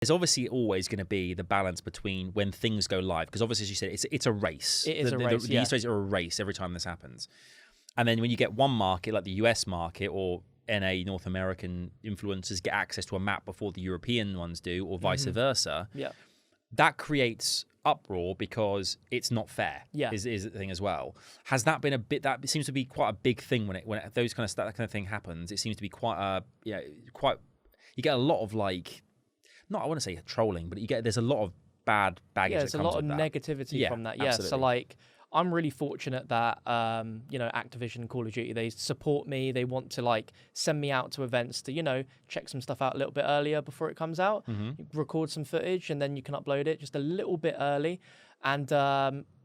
There's obviously always going to be the balance between when things go live, because obviously, as you said, it's a race. It is a race, The Easter eggs are a race every time this happens. And then when you get one market, like the US market or NA, North American influencers get access to a map before the European ones do, or vice versa, that creates uproar because it's not fair. Is the thing as well. Has that been a bit? That seems to be quite a big thing when that kind of thing happens. It seems to be quite a you get a lot of like, not I want to say trolling, but there's a lot of bad baggage. Yeah, there's a lot of negativity from that. Yeah, absolutely. So like, I'm really fortunate that Activision, Call of Duty, they support me. They want to like send me out to events to check some stuff out a little bit earlier before it comes out, record some footage, and then you can upload it just a little bit early. And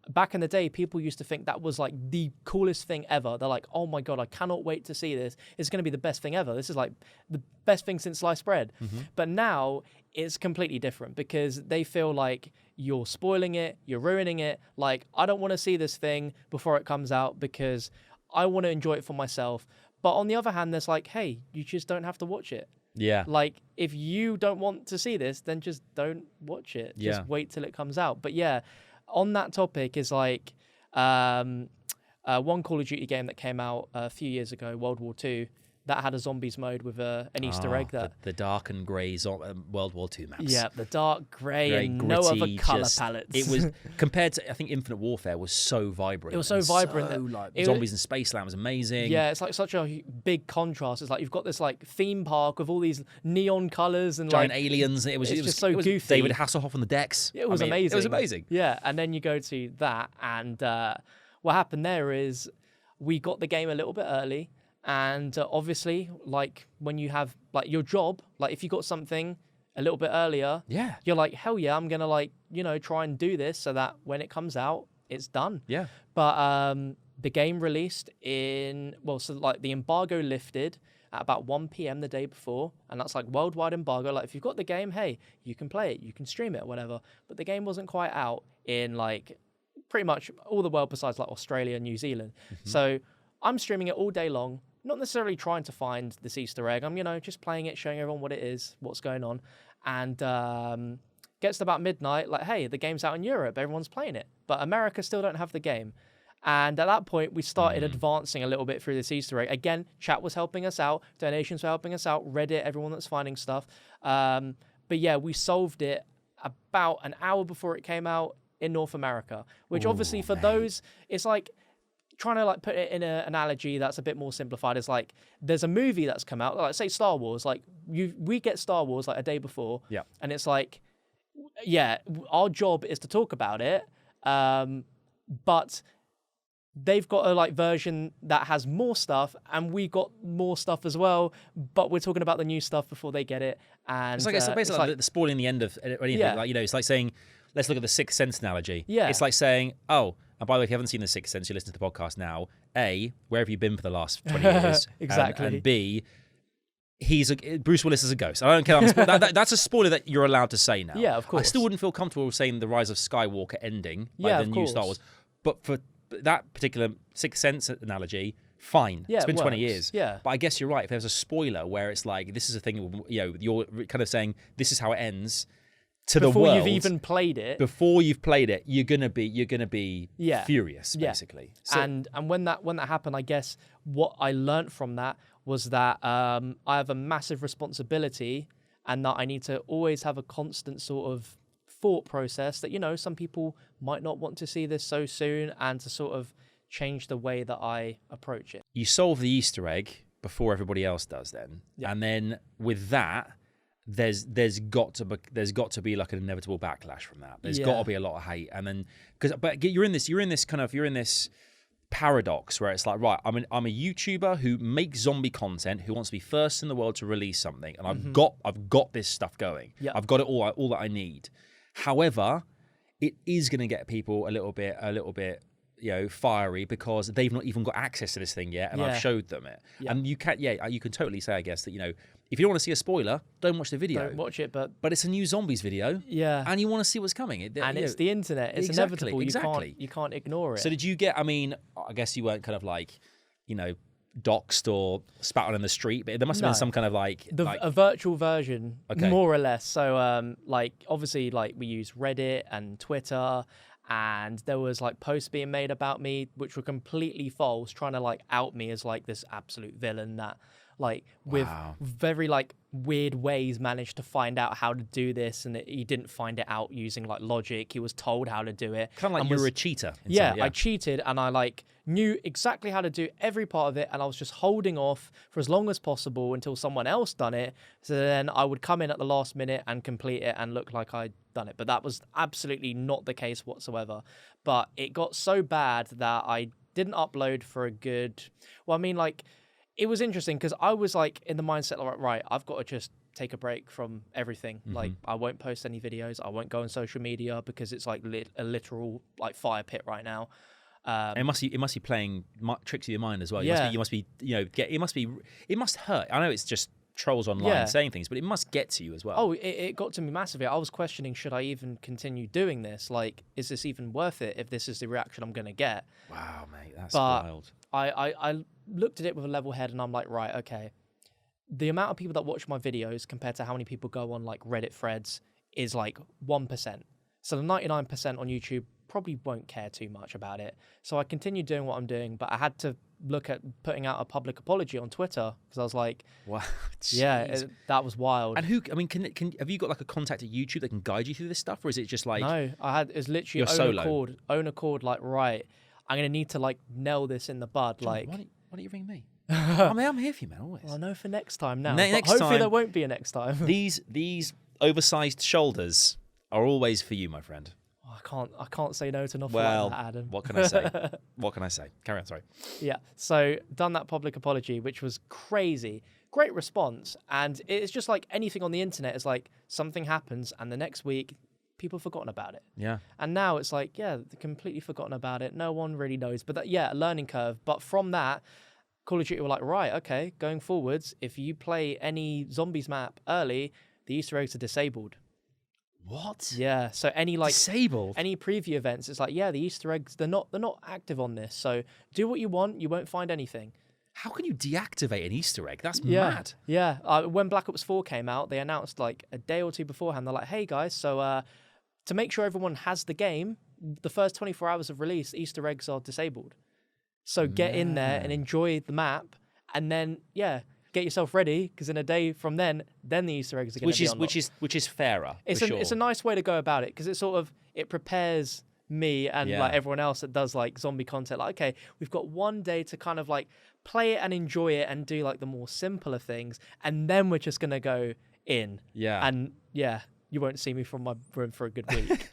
back in the day, people used to think that was like the coolest thing ever. They're like, oh my God, I cannot wait to see this. It's going to be the best thing ever. This is like the best thing since sliced bread. But now it's completely different because they feel like you're spoiling it, you're ruining it. Like, I don't want to see this thing before it comes out because I want to enjoy it for myself. But on the other hand, there's like, hey, you just don't have to watch it. Yeah. Like, if you don't want to see this, then just don't watch it. Just wait till it comes out. But yeah, on that topic is like one Call of Duty game that came out a few years ago, World War II, that had a zombies mode with an Easter egg. The dark and grey World War II maps. Yeah, the dark, grey, and no other colour palettes. It was, compared to, I think Infinite Warfare was so vibrant. It was so vibrant. Zombies in Spaceland was amazing. Yeah, it's like such a big contrast. It's like you've got this like theme park with all these neon colours and giant like, aliens. It was just so goofy. David Hasselhoff on the decks. It was amazing. It was amazing. Yeah, and then you go to that, and what happened there is we got the game a little bit early. And obviously, like when you have like your job, like if you got something a little bit earlier, you're like, hell yeah, I'm gonna like try and do this so that when it comes out, it's done. Yeah. But the game released so like the embargo lifted at about 1 p.m. the day before, and that's like worldwide embargo. Like if you've got the game, hey, you can play it, you can stream it, or whatever. But the game wasn't quite out in like pretty much all the world besides like Australia and New Zealand. So I'm streaming it all day long. Not necessarily trying to find this Easter egg. I'm, just playing it, showing everyone what it is, what's going on. And gets to about midnight, like, hey, the game's out in Europe. Everyone's playing it. But America still don't have the game. And at that point, we started advancing a little bit through this Easter egg. Again, chat was helping us out. Donations were helping us out. Reddit, everyone that's finding stuff. But yeah, we solved it about an hour before it came out in North America. Which obviously for those, it's like, trying to like put it in an analogy that's a bit more simplified is like there's a movie that's come out, like say Star Wars, like we get Star Wars like a day before, and it's like, yeah, our job is to talk about it, but they've got a like version that has more stuff, and we got more stuff as well, but we're talking about the new stuff before they get it. And it's basically like the spoiling the end of anything. Like it's like saying, let's look at the Sixth Sense analogy. Yeah, it's like saying, oh. And by the way, if you haven't seen The Sixth Sense, you listen to the podcast now. A, where have you been for the last 20 years? Exactly. And B, Bruce Willis is a ghost. I don't care. That's a spoiler that you're allowed to say now. Yeah, of course. I still wouldn't feel comfortable saying The Rise of Skywalker ending, like the new Star Wars. But for that particular Sixth Sense analogy, fine. Yeah, it's been 20 years. Yeah. But I guess you're right. If there's a spoiler where it's like, this is a thing, you're kind of saying, this is how it ends. Before you've even played it. Before you've played it, you're gonna be furious, basically. So, and when that happened, I guess what I learned from that was that I have a massive responsibility, and that I need to always have a constant sort of thought process that some people might not want to see this so soon, and to sort of change the way that I approach it. You solve the Easter egg before everybody else does, then, and then with that. There's got to be like an inevitable backlash from that. There's got to be a lot of hate, and then but you're in this paradox where it's like, right, I'm a YouTuber who makes zombie content, who wants to be first in the world to release something, and I've got this stuff going. I've got it all that I need. However, it is going to get people a little bit fiery because they've not even got access to this thing yet, and I've showed them it. And you can totally say, I guess, that if you don't want to see a spoiler, don't watch the video. Don't watch it, but it's a new zombies video. Yeah. And you want to see what's coming. It's the internet. It's inevitable. You can't ignore it. So did you get, I guess you weren't kind of like, doxed or spat on in the street, but there must have been some kind of a virtual version, Okay. more or less. So obviously we use Reddit and Twitter, and there was like posts being made about me which were completely false, trying to like out me as like this absolute villain that with very weird ways managed to find out how to do this, and he didn't find it out using like logic. He was told how to do it. Kind of like you were a cheater. Yeah, I cheated, and I knew exactly how to do every part of it, and I was just holding off for as long as possible until someone else done it. So then I would come in at the last minute and complete it and look like I'd done it. But that was absolutely not the case whatsoever. But it got so bad that I didn't upload for a good... Well, I mean, it was interesting because I was in the mindset right, I've got to just take a break from everything. Mm-hmm. I won't post any videos. I won't go on social media because it's a literal fire pit right now. It must be playing tricks with your mind as well. Yeah. You must be it must hurt. I know it's just trolls online saying things, but it must get to you as well. Oh, it got to me massively. I was questioning, should I even continue doing this? Is this even worth it if this is the reaction I'm going to get? Wow, mate, that's wild. I looked at it with a level head, and I'm like, right, okay. The amount of people that watch my videos compared to how many people go on Reddit threads is 1%. So the 99% on YouTube probably won't care too much about it. So I continued doing what I'm doing, but I had to look at putting out a public apology on Twitter because I was like, wow, yeah, that was wild. And have you got a contact at YouTube that can guide you through this stuff, or is it just No, it was literally own accord, right, I'm going to need to nail this in the bud. John, why don't you ring me? I'm here for you, man, always. Well, I know for next time now. Hopefully time, there won't be a next time. These oversized shoulders are always for you, my friend. I can't say no to nothing like that, Adam. What can I say? What can I say? Carry on, sorry. Yeah, so done that public apology, which was crazy. Great response. And it's just like anything on the internet. It's something happens, and the next week, people have forgotten about it. Yeah. And now it's they're completely forgotten about it. No one really knows. But a learning curve. But from that, Call of Duty were right, okay, going forwards, if you play any zombies map early, the Easter eggs are disabled. What? Yeah. So any disabled? Any preview events, it's the Easter eggs, they're not active on this. So do what you want, you won't find anything. How can you deactivate an Easter egg? That's mad. mad. Yeah. When Black Ops 4 came out, they announced a day or two beforehand, they're like, hey guys, so to make sure everyone has the game, the first 24 hours of release, Easter eggs are disabled. So get in there and enjoy the map, and then get yourself ready, because in a day from then the Easter eggs are going to be unlocked. Which is fairer. It's a nice way to go about it, because it prepares me and everyone else that does zombie content. Okay, we've got one day to kind of play it and enjoy it and do the more simpler things, and then we're just going to go in. Yeah. And you won't see me from my room for a good week.